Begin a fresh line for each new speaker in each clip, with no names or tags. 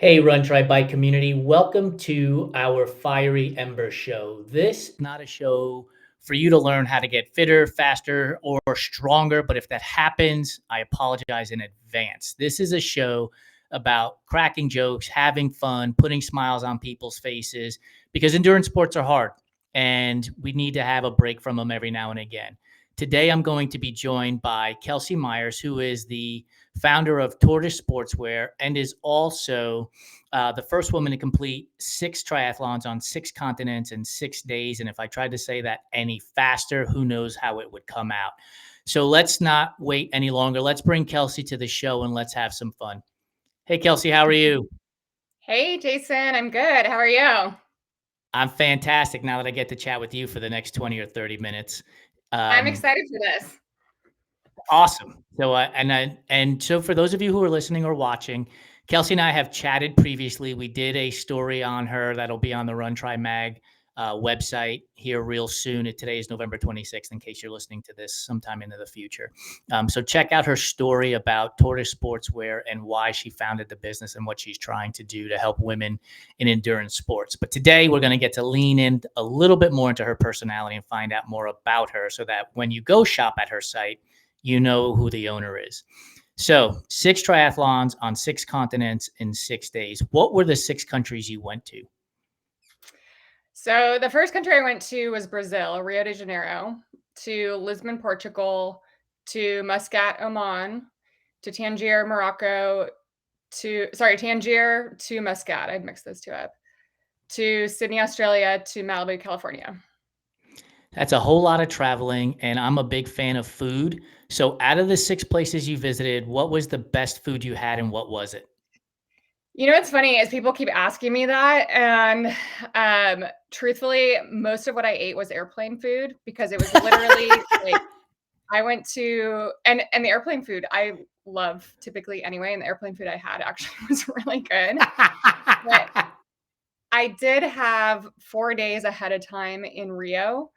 Hey, Run Try Bike community. Welcome to our Fiery Embers show. This is not a show for you to learn how to get fitter, faster, or stronger. But if that happens, I apologize in advance. This is a show about cracking jokes, having fun, putting smiles on people's faces because endurance sports are hard and we need to have a break from them every now and again. Today, I'm going to be joined by Kelsey Myers, who is the founder of Tortis Sportswear and is also the first woman to complete 6 triathlons on 6 continents in 6 days. And if I tried to say that any faster, who knows how it would come out. So let's not wait any longer. Let's bring Kelsey to the show and let's have some fun. Hey, Kelsey, how are you?
Hey, Jason, I'm good. How are you?
I'm fantastic now that I get to chat with you for the next 20 or 30 minutes.
I'm excited for this.
Awesome. So for those of you who are listening or watching, Kelsey and I have chatted previously. We did a story on her that'll be on the Run Try Mag website here real soon. Today is November 26th, in case you're listening to this sometime into the future. So check out her story about Tortis Sportswear and why she founded the business and what she's trying to do to help women in endurance sports. But today we're going to get to lean in a little bit more into her personality and find out more about her so that when you go shop at her site, you know who the owner is. So 6 triathlons on 6 continents in 6 days. What were the 6 countries you went to?
So the first country I went to was Brazil, Rio de Janeiro, to Lisbon, Portugal, to Muscat, Oman, to Tangier, Morocco, Tangier to Muscat. I'd mix those two up. To Sydney, Australia, to Malibu, California.
That's a whole lot of traveling, and I'm a big fan of food. So out of the 6 places you visited, what was the best food you had and what was it?
You know what's funny is people keep asking me that, and truthfully, most of what I ate was airplane food because it was literally like I went to and the airplane food I love typically anyway, and the airplane food I had actually was really good. But I did have 4 days ahead of time in Rio.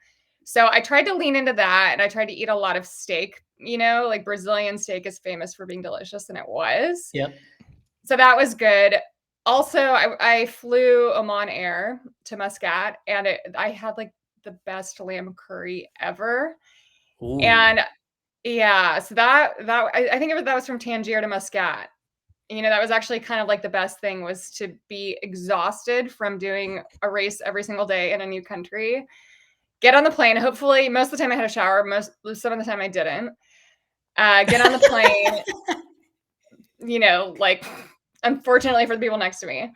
So I tried to lean into that and I tried to eat a lot of steak, like Brazilian steak is famous for being delicious, and it was.
Yep.
So that was good. Also, I flew Oman Air to Muscat, and I had like the best lamb curry ever.
Ooh.
And yeah, so I think that was from Tangier to Muscat. That was actually kind of like the best thing was to be exhausted from doing a race every single day in a new country. Get on the plane. Hopefully, most of the time I had a shower. Some of the time I didn't. Get on the plane. Like unfortunately for the people next to me.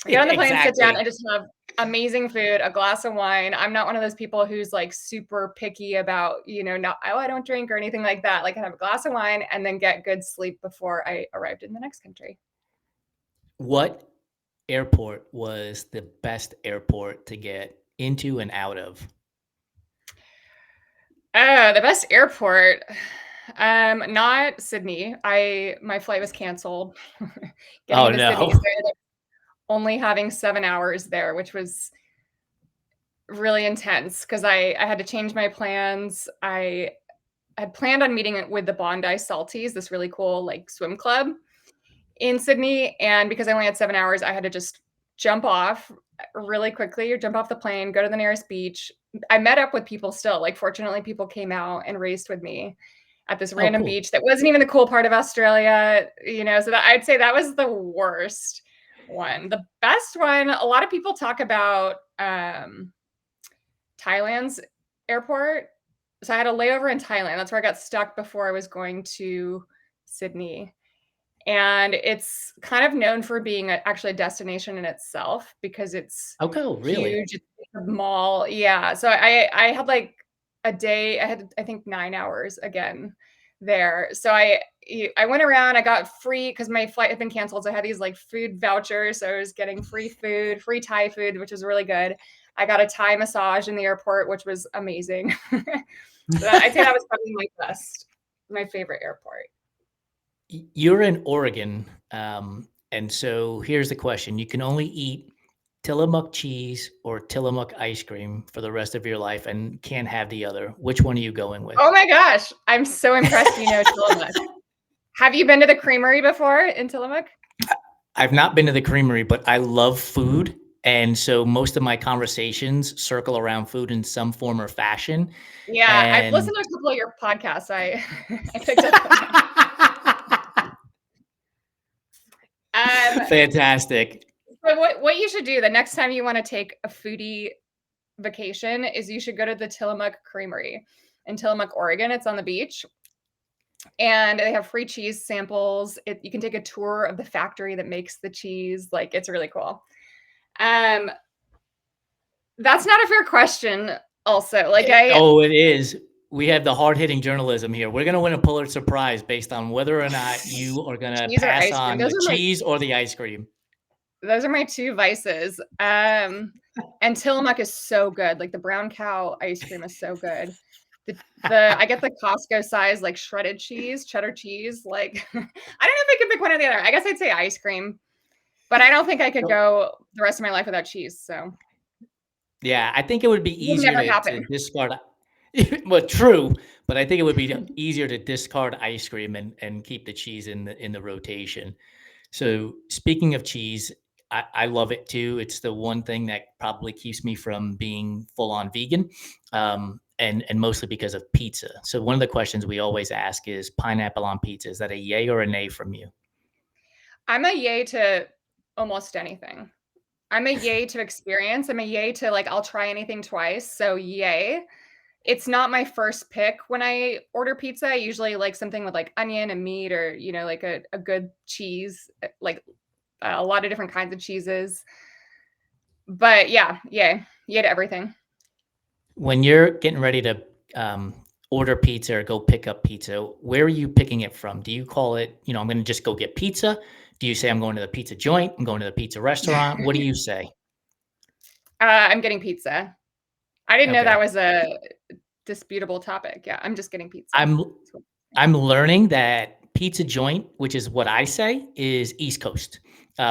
Get on the plane, Sit down, and just have amazing food, a glass of wine. I'm not one of those people who's like super picky about, I don't drink or anything like that. Like I have a glass of wine and then get good sleep before I arrived in the next country.
What airport was the best airport to get into and out of?
The best airport. Not Sydney. My flight was canceled.
Oh, no.
Sydney, only having 7 hours there, which was really intense because I had to change my plans. I had planned on meeting with the Bondi Salties, this really cool like swim club in Sydney. And because I only had 7 hours, I had to just jump off really quickly or jump off the plane, go to the nearest beach. I met up with people still. Like fortunately, people came out and raced with me at this random beach that wasn't even the cool part of Australia, so that I'd say that was the worst one. The best one, a lot of people talk about Thailand's airport. So I had a layover in Thailand. That's where I got stuck before I was going to Sydney. And it's kind of known for being actually a destination in itself because it's
really?
huge. It's a mall. Yeah. So I had like a day. I had, I think, 9 hours again there. So I went around. I got free because my flight had been canceled. So I had these like food vouchers. So I was getting free food, free Thai food, which was really good. I got a Thai massage in the airport, which was amazing. So I'd say that was probably my favorite airport.
You're in Oregon, and so here's the question. You can only eat Tillamook cheese or Tillamook ice cream for the rest of your life and can't have the other. Which one are you going with?
Oh my gosh. I'm so impressed you know Tillamook. Have you been to the creamery before in Tillamook?
I've not been to the creamery, but I love food. And so most of my conversations circle around food in some form or fashion.
Yeah, I've
And
listened to a couple of your podcasts. I picked up on that.
fantastic.
But what you should do the next time you want to take a foodie vacation is you should go to the Tillamook Creamery in Tillamook, Oregon. It's on the beach. And they have free cheese samples. You can take a tour of the factory that makes the cheese. Like, it's really cool. That's not a fair question. Also, like
Oh, it is. We have the hard-hitting journalism here. We're going to win a Pulitzer Prize based on whether or not you are going to
cheese or
pass
ice cream.
on the cheese or the ice cream.
Those are my two vices. And Tillamook is so good. Like the brown cow ice cream is so good. I get the Costco size, like shredded cheese, cheddar cheese. Like, I don't know if I could pick one or the other. I guess I'd say ice cream, but I don't think I could go the rest of my life without cheese. So,
yeah, I think it would be easier
never
to
happen.
discard. Well, true, but I think it would be easier to discard ice cream and keep the cheese in the rotation. So speaking of cheese, I love it too. It's the one thing that probably keeps me from being full on vegan, and mostly because of pizza. So one of the questions we always ask is pineapple on pizza. Is that a yay or a nay from you?
I'm a yay to almost anything. I'm a yay to experience. I'm a yay to like, I'll try anything twice. So, yay. It's not my first pick when I order pizza. I usually like something with like onion and meat or, like a good cheese, like a lot of different kinds of cheeses. But yeah, yay. Yay to everything.
When you're getting ready to order pizza or go pick up pizza, where are you picking it from? Do you call it, I'm going to just go get pizza? Do you say I'm going to the pizza joint? I'm going to the pizza restaurant? What do you say?
I'm getting pizza. I didn't know that
Okay.
was a disputable topic. Yeah, I'm just getting pizza.
I'm learning that pizza joint, which is what I say, is East Coast.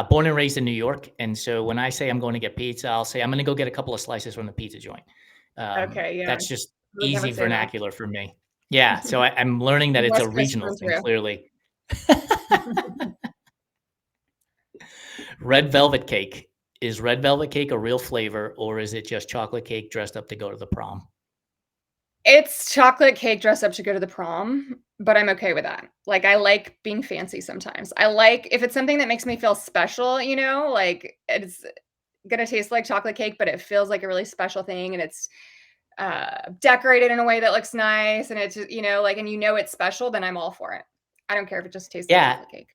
Born and raised in New York, and so when I say I'm going to get pizza, I'll say I'm going to go get a couple of slices from the pizza joint.
Okay, yeah.
That's just
I would never
easy
say that.
vernacular for me. Yeah, so I'm learning that it's a
West Coast
regional
through
thing.
and
Clearly, red velvet cake, is red velvet cake a real flavor, or is it just chocolate cake dressed up to go to the prom?
It's chocolate cake dressed up to go to the prom, but I'm okay with that. Like, I like being fancy sometimes. I like if it's something that makes me feel special, like it's gonna taste like chocolate cake, but it feels like a really special thing, and it's decorated in a way that looks nice, and it's just, like, and it's special, then I'm all for it. I don't care if it just tastes like
Yeah,
chocolate cake.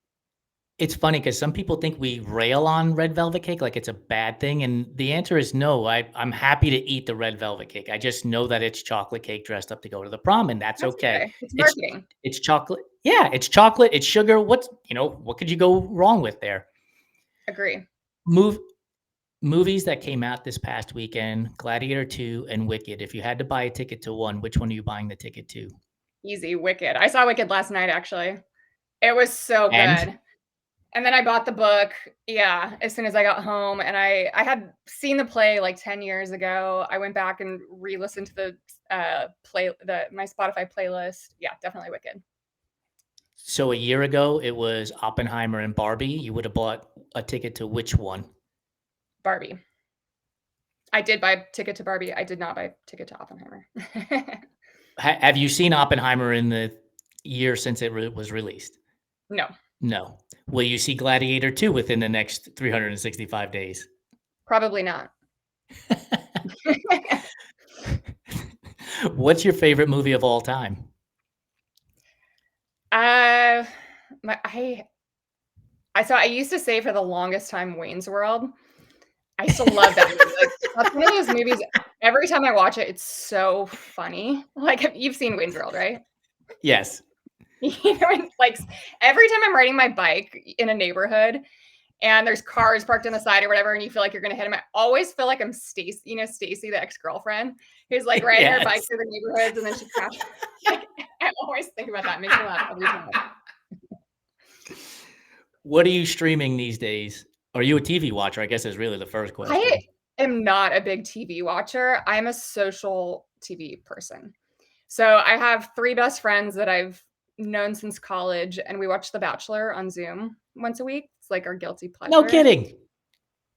it's funny because some people think we rail on red velvet cake like it's a bad thing, and the answer is no. I'm happy to eat the red velvet cake. I just know that it's chocolate cake dressed up to go to the prom, and that's
That's
okay.
okay. It's
It's
marketing.
it's chocolate. Yeah, it's chocolate. It's sugar. What could you go wrong with there?
Agree.
Move Movies that came out this past weekend: Gladiator 2 and Wicked. If you had to buy a ticket to one, which one are you buying the ticket to?
Easy. Wicked. I saw Wicked last night, actually. It was so
And
good. And then I bought the book, yeah, as soon as I got home, and I had seen the play like 10 years ago. I went back and re-listened to the my Spotify playlist. Yeah, definitely Wicked.
so a year ago, it was Oppenheimer and Barbie. You would have bought a ticket to which one?
Barbie. I did buy a ticket to Barbie. I did not buy a ticket to Oppenheimer.
Have you seen Oppenheimer in the year since it was released?
No,
No. Will you see Gladiator 2 within the next 365 days?
probably not.
What's your favorite movie of all time?
Uh, I used to say for the longest time Wayne's World. I used to love that movie. Like, that's one of those movies, every time I watch it, it's so funny. Like, you've seen Wayne's World, right?
Yes.
Like, every time I'm riding my bike in a neighborhood and there's cars parked on the side or whatever, and you feel like you're gonna hit them, I always feel like I'm Stacy, Stacy, the ex-girlfriend, who's like riding her bike
Yes.
through the neighborhoods and then she crashes. I always think about that. It makes me laugh every time.
What are you streaming these days? Are you a TV watcher? I guess is really the first
I
question.
am not a big TV watcher. I'm a social TV person. So I have 3 best friends that I've known since college, and we watch The Bachelor on Zoom once a week. It's like our guilty pleasure.
No kidding.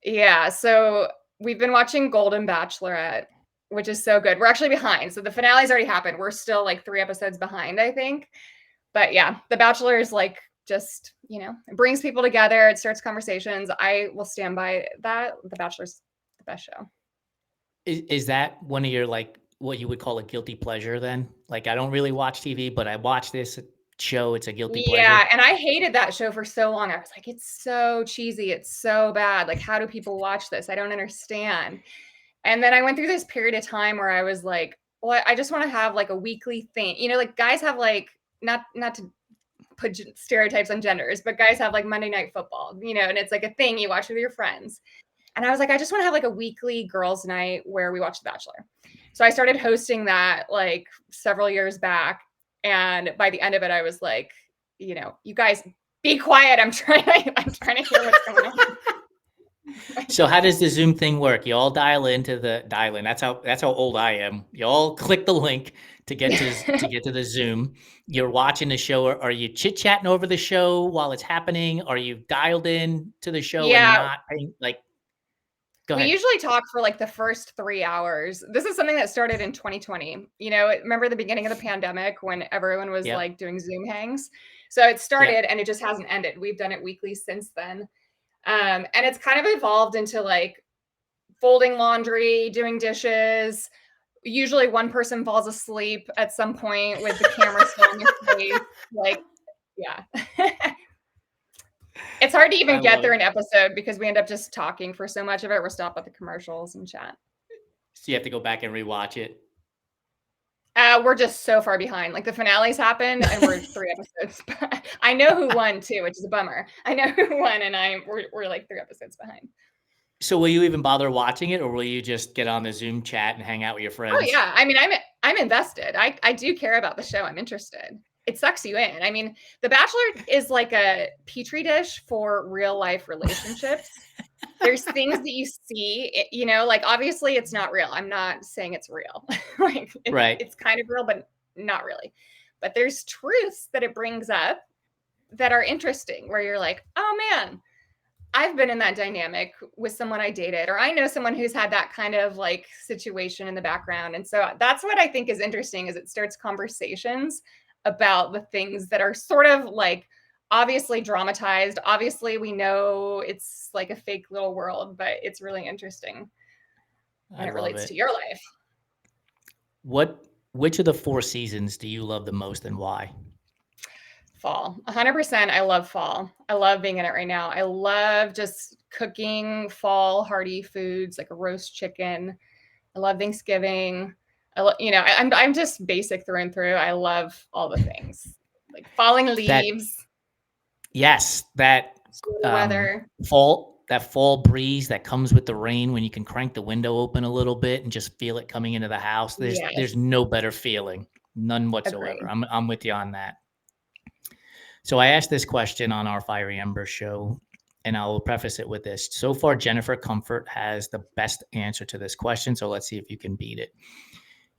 Yeah. So we've been watching Golden Bachelorette, which is so good. We're actually behind. So the finale's already happened. We're still like 3 episodes behind, I think. But yeah, The Bachelor is like just, it brings people together. It starts conversations. I will stand by that. The Bachelor's the best show.
Is that one of your, like, what you would call a guilty pleasure then? Like, I don't really watch TV, but I watch this show. It's a guilty pleasure.
Yeah, and I hated that show for so long. I was like, it's so cheesy. It's so bad. Like, how do people watch this? I don't understand. And then I went through this period of time where I was like, well, I just want to have like a weekly thing. Like guys have like, not to put stereotypes on genders, but guys have like Monday Night Football, and it's like a thing you watch with your friends. And I was like, I just want to have like a weekly girls' night where we watch The Bachelor. So I started hosting that like several years back. And by the end of it, I was like, you guys be quiet. I'm trying to hear what's going on.
So how does the Zoom thing work? You all dial in. That's how old I am. You all click the link to get to the Zoom. You're watching the show. Are you chit-chatting over the show while it's happening? Are you dialed in to the show and not like? Go ahead.
We usually talk for like the first 3 hours. This is something that started in 2020. Remember the beginning of the pandemic when everyone was like doing Zoom hangs? So it started and it just hasn't ended. We've done it weekly since then. And it's kind of evolved into like folding laundry, doing dishes. Usually one person falls asleep at some point with the camera still in their face. Like, yeah. It's hard to even get through an episode because we end up just talking for so much of it. We're stopped at the commercials and chat.
So you have to go back and rewatch it.
We're just so far behind. Like the finales happened and we're 3 episodes. I know who won too, which is a bummer. I know who won and we're like 3 episodes behind.
So will you even bother watching it, or will you just get on the Zoom chat and hang out with your friends?
Oh yeah. I mean, I'm invested. I do care about the show. I'm interested. It sucks you in. I mean, The Bachelor is like a petri dish for real life relationships. There's things that you see, like obviously it's not real. I'm not saying it's real. Like it's kind of real, but not really. But there's truths that it brings up that are interesting where you're like, oh man, I've been in that dynamic with someone I dated, or I know someone who's had that kind of like situation in the background. And so that's what I think is interesting is it starts conversations about the things that are sort of like obviously dramatized. Obviously, we know it's like a fake little world, but it's really interesting when it relates to your life.
Which of the 4 seasons do you love the most and why?
Fall. 100%. I love fall. I love being in it right now. I love just cooking fall hearty foods like a roast chicken. I love Thanksgiving. I'm just basic through and through. I love all the things like falling leaves.
That
weather.
Fall breeze that comes with the rain when you can crank the window open a little bit and just feel it coming into the house. There's no better feeling, none whatsoever.
Agreed.
I'm with you on that. So I asked this question on our Fiery Embers show, and I'll preface it with this. So far, Jennifer Comfort has the best answer to this question. So let's see if you can beat it.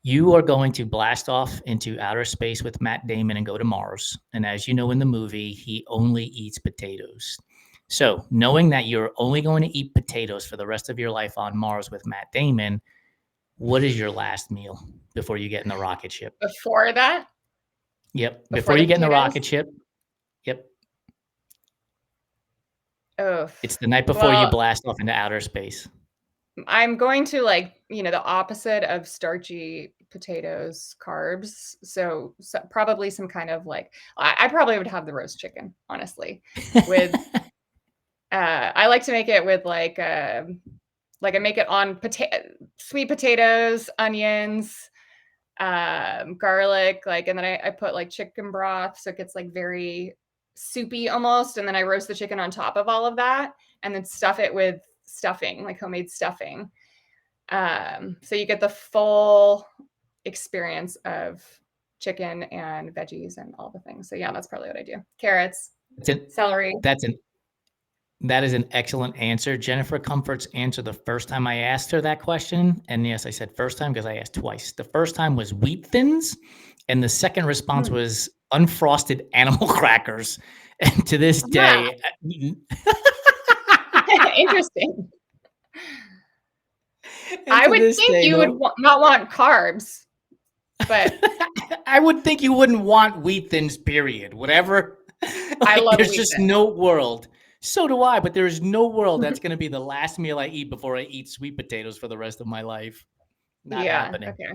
You are going to blast off into outer space with Matt Damon and go to Mars. And as you know in the movie, he only eats potatoes. So knowing that you're only going to eat potatoes for the rest of your life on Mars with Matt Damon, what is your last meal before you get in the rocket ship?
Before that?
Yep. Before you get in the rocket ship. Yep.
Oh.
It's the night before you blast off into outer space.
I'm going to the opposite of starchy potatoes, carbs. So probably some kind of I probably would have the roast chicken, honestly. With I like to make it with I make it on sweet potatoes, onions, garlic, and then I put chicken broth so it gets very soupy almost, and then I roast the chicken on top of all of that and then stuff it with stuffing, homemade stuffing. So you get the full experience of chicken and veggies and all the things. So yeah, that's probably what I do. Carrots, celery.
That is an excellent answer. Jennifer Comfort's answer the first time I asked her that question, and yes, I said first time because I asked twice. The first time was wheat thins, and the second response was unfrosted animal crackers. And to this
Yeah.
day,
Interesting.
and
I
to
would
this
think
day,
you would not want carbs, but
I would think you wouldn't want wheat thins, period. Whatever.
I
Like,
love
there's
wheat
just
thins.
no world. So do I, but there is no world that's going to be the last meal I eat before I eat sweet potatoes for the rest of my life. Not
Yeah,
happening.
okay.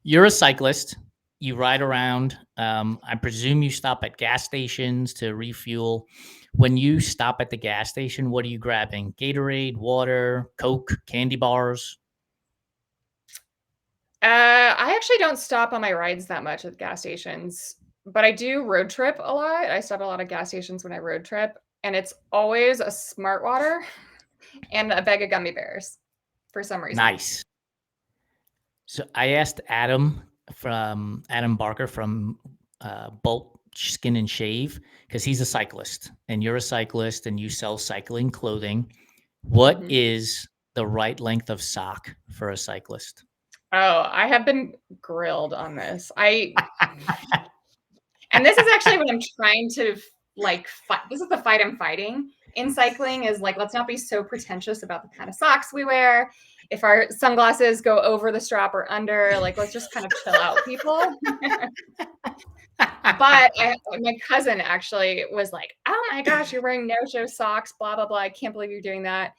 You're a cyclist. You ride around. I presume you stop at gas stations to refuel. When you stop at the gas station, what are you grabbing? Gatorade, water, Coke, candy bars?
I actually don't stop on my rides that much at gas stations, but I do road trip a lot. I stop at a lot of gas stations when I road trip, and it's always a Smart Water and a bag of gummy bears for some reason.
Nice. So I asked Adam Barker from Bulk Skin and Shave, because he's a cyclist and you're a cyclist and you sell cycling clothing. What
Mhm.
is the right length of sock for a cyclist?
Oh, I have been grilled on this. And this is actually what I'm trying to like fight. This is the fight I'm fighting in cycling is like, let's not be so pretentious about the kind of socks we wear. If our sunglasses go over the strap or under, like, let's just kind of chill out, people. But my cousin actually was like, "Oh my gosh, you're wearing no-show socks, blah blah blah. I can't believe you're doing that.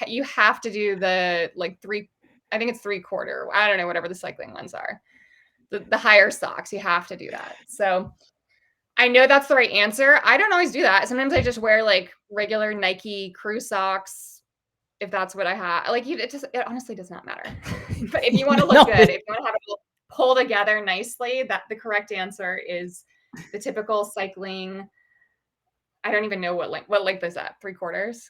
You have to do the like three, I think it's 3/4. I don't know, whatever the cycling ones are. The higher socks, you have to do that." So I know that's the right answer. I don't always do that. Sometimes I just wear like regular Nike crew socks if that's what I have. Like it honestly does not matter. But if you want to look
No,
good, if you want to have it all pull together nicely, that the correct answer is the typical cycling. I don't even know what length is that? 3/4?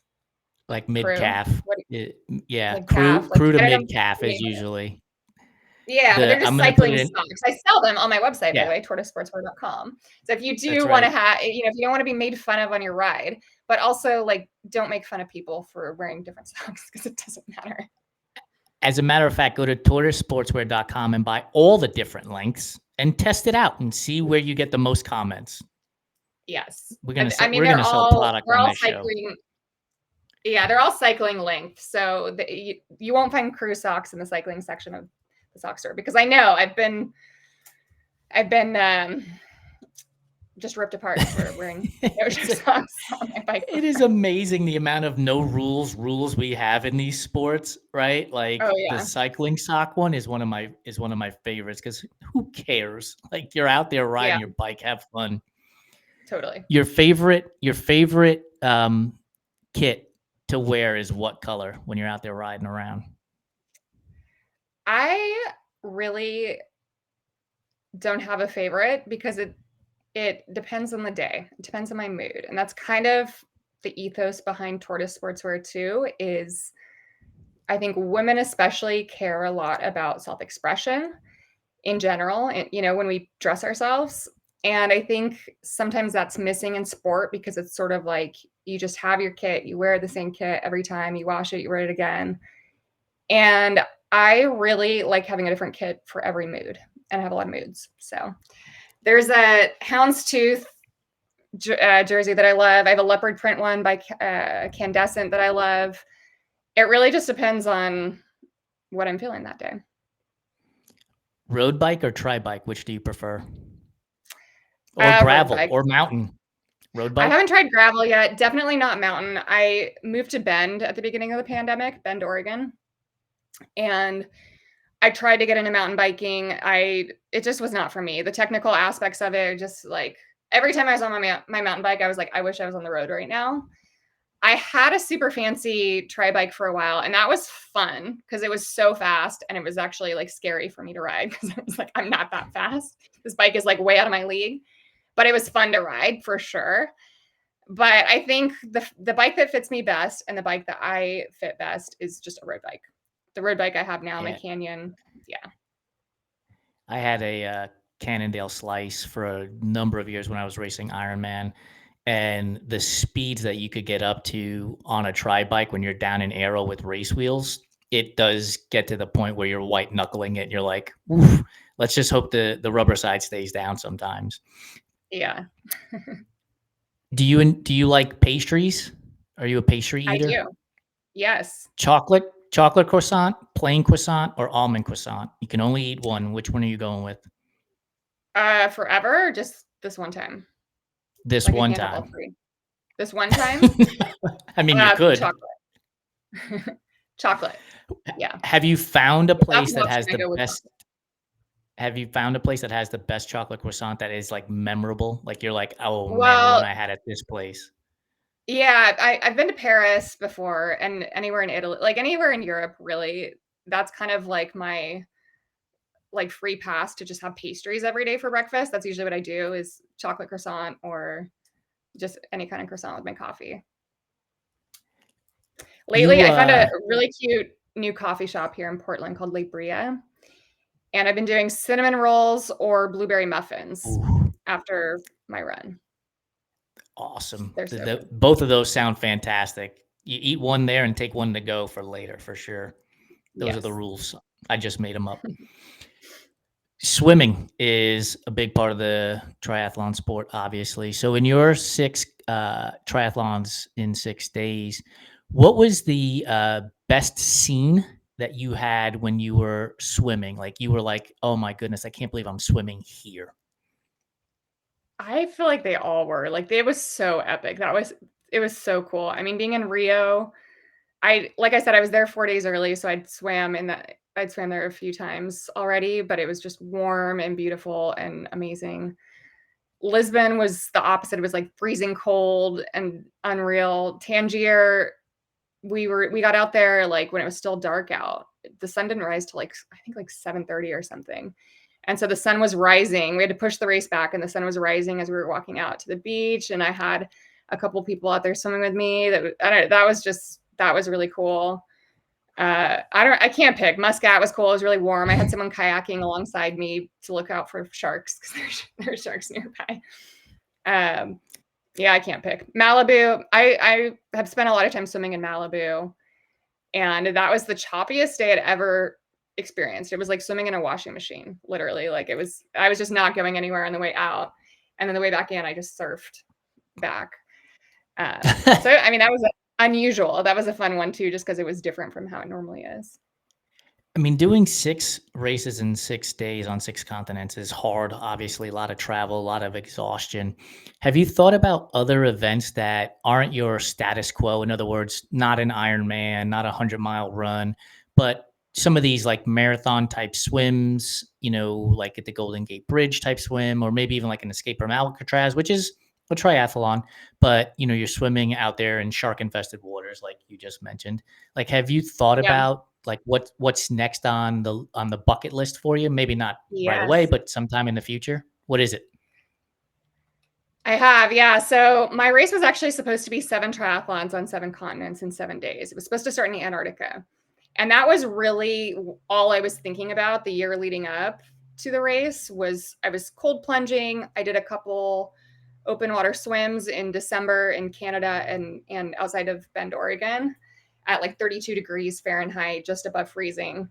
like mid
Crew?
calf.
What
Yeah,
mid calf? Like
crew to
I don't
mid calf
know.
is usually
Yeah, but they're just
I'm gonna put
cycling
it in.
socks. I sell them on my website, by the
Yeah,
way, tortisportswear.com. So if you
that's
do want to
right.
have, if you don't want to be made fun of on your ride, but also like don't make fun of people for wearing different socks because it doesn't matter.
As a matter of fact, go to tortisportswear.com and buy all the different lengths and test it out and see where you get the most comments.
Yes.
We're gonna
I
sell
mean,
we're gonna sell product
they're
on
all
this show.
cycling. Yeah, they're all cycling length. So you won't find crew socks in the cycling section of the sock store because I know I've been just ripped apart for wearing no-show socks on my bike.
It is amazing the amount of no rules we have in these sports, right?
Oh
Like the
yeah,
cycling sock one is one of my favorites, because who cares? Like, you're out there
yeah,
riding your bike, have fun.
totally.
Your favorite kit to wear is what color when you're out there riding around?
I really don't have a favorite because it depends on the day. It depends on my mood. And that's kind of the ethos behind Tortoise Sportswear too, is I think women especially care a lot about self-expression in general, and when we dress ourselves. And I think sometimes that's missing in sport because it's sort of like you just have your kit, you wear the same kit every time, you wash it, you wear it again. And I really like having a different kit for every mood, and I have a lot of moods. So there's a houndstooth jersey that I love. I have a leopard print one by Candescent that I love. It really just depends on what I'm feeling that day.
Road bike or tri bike? Which do you prefer? Or
Road
gravel
bike.
or mountain? Road
I
bike?
haven't tried gravel yet. Definitely not mountain. I moved to Bend at the beginning of the pandemic, Bend, Oregon. And I tried to get into mountain biking. It just was not for me. The technical aspects of it, just like every time I was on my mountain bike, I was like, I wish I was on the road right now. I had a super fancy tri bike for a while, and that was fun because it was so fast, and it was actually like scary for me to ride because I was like, I'm not that fast. This bike is like way out of my league, but it was fun to ride for sure. But I think the bike that fits me best and the bike that I fit best is just a road bike. The road bike I have now, my
Yeah.
Canyon. Yeah.
I had a Cannondale Slice for a number of years when I was racing Ironman, and the speeds that you could get up to on a tri bike when you're down in aero with race wheels, it does get to the point where you're white knuckling it. And you're like, oof, Let's just hope the rubber side stays down sometimes.
Yeah.
Do you like pastries? Are you a pastry
I
eater?
do. Yes.
Chocolate croissant, plain croissant, or almond croissant? You can only eat one. Which one are you going with?
Forever or just this one time?
This
Like I
one
can't have all
time.
three. This one time?
I mean, you could.
Chocolate. Chocolate. Yeah.
Have you found a
If that's
place
an
that
option,
has
I
the
go with
best?
chocolate.
Have you found a place that has the best chocolate croissant that is like memorable? Like you're like, oh man, the one
Well,
I had at this place.
yeah, I've been to Paris before and anywhere in Italy, like anywhere in Europe, really. That's kind of like my like free pass to just have pastries every day for breakfast. That's usually what I do is chocolate croissant or just any kind of croissant with my coffee. Lately,
You
I found a really cute new coffee shop here in Portland called Le Bria, and I've been doing cinnamon rolls or blueberry muffins
ooh,
after my run.
awesome.
They're so good.
Both of those sound fantastic. You eat one there and take one to go for later, for sure. Those are the
Yes.
rules. I just made them up. Swimming is a big part of the triathlon sport, obviously. So, in your six triathlons in 6 days, what was the best scene that you had when you were swimming? Like, you were like, oh my goodness, I can't believe I'm swimming here.
I feel like they all were. Like, it was so epic. It was so cool. I mean, being in Rio, like I said, I was there 4 days early, so I'd swam there a few times already, but it was just warm and beautiful and amazing. Lisbon was the opposite. It was like freezing cold and unreal. Tangier, we got out there like when it was still dark out. The sun didn't rise till like I think like 7:30 or something. And so the sun was rising. We had to push the race back and the sun was rising as we were walking out to the beach. And I had a couple people out there swimming with me. That was really cool. I can't pick. Muscat was cool. It was really warm. I had someone kayaking alongside me to look out for sharks because there's sharks nearby. Yeah, I can't pick. Malibu, I have spent a lot of time swimming in Malibu, and that was the choppiest day I'd ever experienced. It was like swimming in a washing machine, literally. I was just not going anywhere on the way out. And then the way back in, I just surfed back. So, I mean, that was unusual. That was a fun one too, just because it was different from how it normally is.
I mean, doing 6 races in 6 days on 6 continents is hard. Obviously, a lot of travel, a lot of exhaustion. Have you thought about other events that aren't your status quo? In other words, not an Ironman, not a 100-mile run, but some of these like marathon type swims, like at the Golden Gate Bridge type swim, or maybe even like an Escape from Alcatraz, which is a triathlon, but you're swimming out there in shark infested waters, like you just mentioned. Like, have you thought
Yeah.
about like what's next on the bucket list for you? Maybe not right away,
Yes.
but sometime in the future. What is it?
I have, yeah. So my race was actually supposed to be 7 triathlons on 7 continents in 7 days. It was supposed to start in Antarctica. And that was really all I was thinking about the year leading up to the race was I was cold plunging. I did a couple open water swims in December in Canada and outside of Bend, Oregon at like 32 degrees Fahrenheit, just above freezing.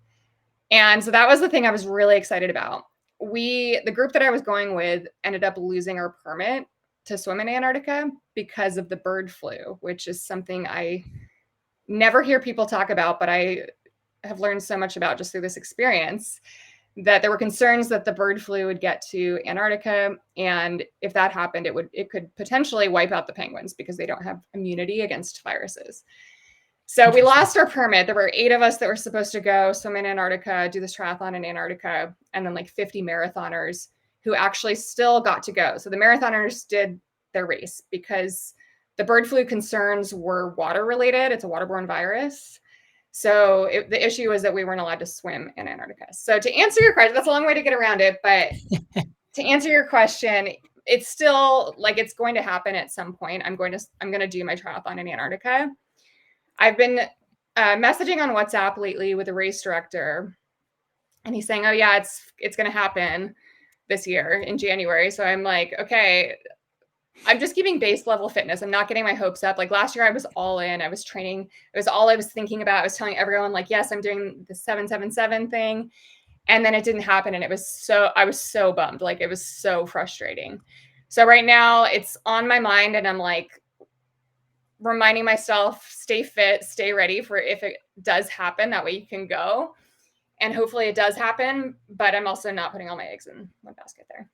And so that was the thing I was really excited about. The group that I was going with ended up losing our permit to swim in Antarctica because of the bird flu, which is something I never hear people talk about, but I have learned so much about just through this experience that there were concerns that the bird flu would get to Antarctica. And if that happened, it could potentially wipe out the penguins because they don't have immunity against viruses. So we lost our permit. There were 8 of us that were supposed to go swim in Antarctica, do this triathlon in Antarctica, and then like 50 marathoners who actually still got to go. So the marathoners did their race because the bird flu concerns were water related. It's a waterborne virus. So the issue was that we weren't allowed to swim in Antarctica. So to answer your question, that's a long way to get around it. But to answer your question, it's still like it's going to happen at some point. I'm going to do my triathlon in Antarctica. I've been messaging on WhatsApp lately with a race director, and he's saying, "Oh yeah, it's going to happen this year in January." So I'm like, okay, I'm just keeping base level fitness. I'm not getting my hopes up. Like last year, I was all in. I was training. It was all I was thinking about. I was telling everyone, like, yes, I'm doing the 777 thing. And then it didn't happen. And I was so bummed. Like, it was so frustrating. So right now it's on my mind, and I'm like reminding myself, stay fit, stay ready for if it does happen. That way you can go. And hopefully it does happen. But I'm also not putting all my eggs in one basket there.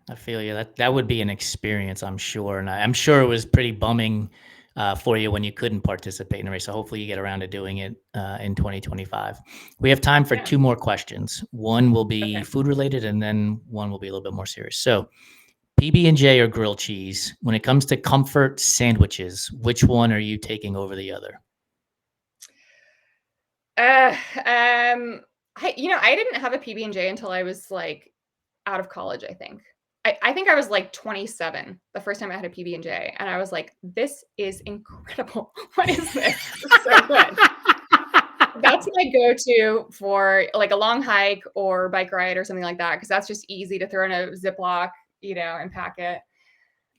I feel you. That would be an experience, I'm sure. And I'm sure it was pretty bumming for you when you couldn't participate in the race. So hopefully you get around to doing it in 2025. We have time for
Yeah.
2 more questions. One will be
Okay.
food related, and then one will be a little bit more serious. So PB&J or grilled cheese? When it comes to comfort sandwiches, which one are you taking over the other?
I didn't have a PB&J until I was like out of college, I think. I think I was like 27 the first time I had a PB&J, and I was like, this is incredible. What is this? It's so good. That's my go-to for like a long hike or bike ride or something like that, because that's just easy to throw in a Ziploc, and pack it.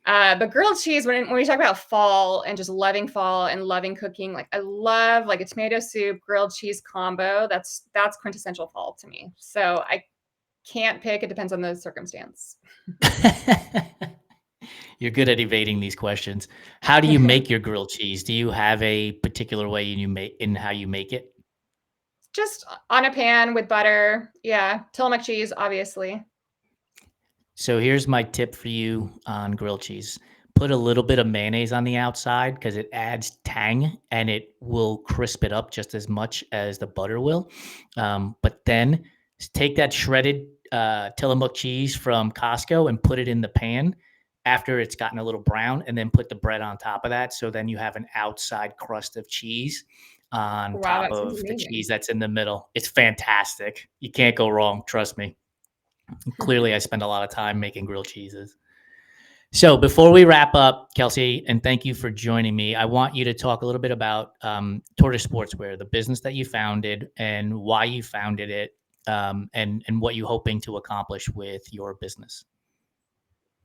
But grilled cheese, when we talk about fall and just loving fall and loving cooking, like I love like a tomato soup, grilled cheese combo. That's quintessential fall to me. So I can't pick. It depends on the circumstance.
You're good at evading these questions. How do you make your grilled cheese? Do you have a particular way in how you make it?
Just on a pan with butter. Yeah. Tillamook cheese, obviously.
So here's my tip for you on grilled cheese. Put a little bit of mayonnaise on the outside because it adds tang and it will crisp it up just as much as the butter will. But then take that shredded Tillamook cheese from Costco and put it in the pan after it's gotten a little brown, and then put the bread on top of that. So then you have an outside crust of cheese on
Wow,
top
that sounds
of the cheese
amazing.
that's in the middle. It's fantastic. You can't go wrong. Trust me. Clearly, I spend a lot of time making grilled cheeses. So before we wrap up, Kelsey, and thank you for joining me, I want you to talk a little bit about Tortis Sportswear, the business that you founded and why you founded it, and what you're hoping to accomplish with your business.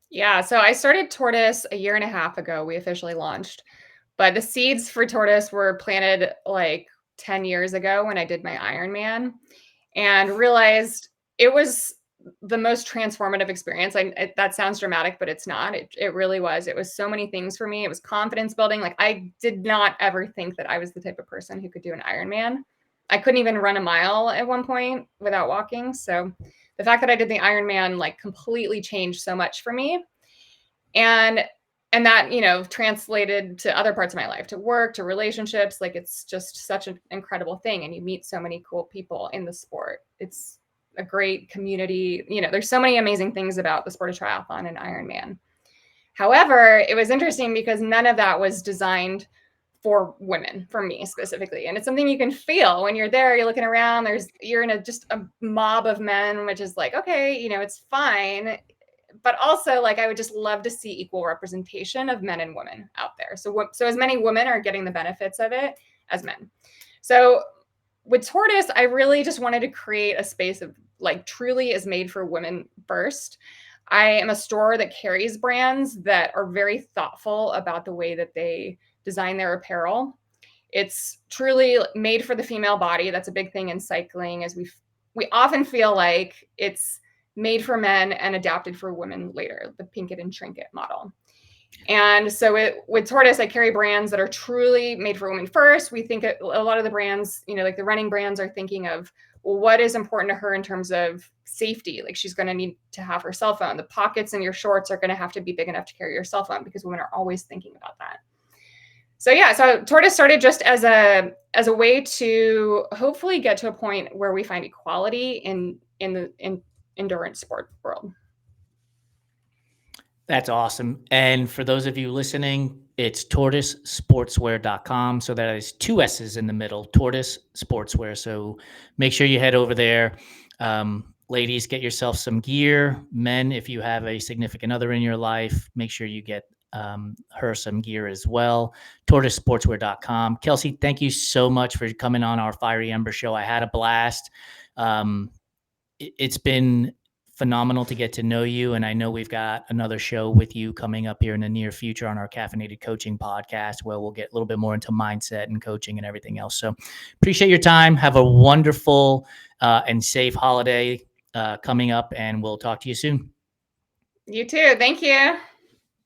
Yeah. So I started Tortoise a year and a half ago. We officially launched, but the seeds for Tortoise were planted like 10 years ago when I did my Ironman, and realized it was the most transformative experience. That sounds dramatic, but it's not. It really was. It was so many things for me. It was confidence building. Like, I did not ever think that I was the type of person who could do an Ironman. I couldn't even run a mile at one point without walking. So the fact that I did the Ironman like completely changed so much for me. And that, translated to other parts of my life, to work, to relationships. Like, it's just such an incredible thing. And you meet so many cool people in the sport. It's a great community. There's so many amazing things about the sport of triathlon and Ironman. However, it was interesting because none of that was designed for women, for me specifically. And it's something you can feel when you're there, you're looking around, you're in just a mob of men, which is like, okay, it's fine. But also, like, I would just love to see equal representation of men and women out there. So as many women are getting the benefits of it as men. So with Tortoise, I really just wanted to create a space of like truly is made for women first. I am a store that carries brands that are very thoughtful about the way that they design their apparel. It's truly made for the female body. That's a big thing in cycling, as we often feel like it's made for men and adapted for women later, the pink it and shrink it model. And so with Tortoise, I carry brands that are truly made for women first. We think a lot of the brands, like the running brands, are thinking of, well, what is important to her in terms of safety? Like, she's going to need to have her cell phone. The pockets in your shorts are going to have to be big enough to carry your cell phone, because women are always thinking about that. So yeah, so Tortoise started just as a way to hopefully get to a point where we find equality in the endurance sport world.
That's awesome. And for those of you listening, it's tortoisesportswear.com. So that is 2 S's in the middle, Tortoise Sportswear. So make sure you head over there. Ladies, get yourself some gear. Men, if you have a significant other in your life, make sure you get her some gear as well. Tortoisesportswear.com. Kelsey, thank you so much for coming on our Fiery Ember show. I had a blast. It's been phenomenal to get to know you. And I know we've got another show with you coming up here in the near future on our Caffeinated Coaching podcast, where we'll get a little bit more into mindset and coaching and everything else. So appreciate your time. Have a wonderful and safe holiday coming up, and we'll talk to you soon.
You too. Thank you.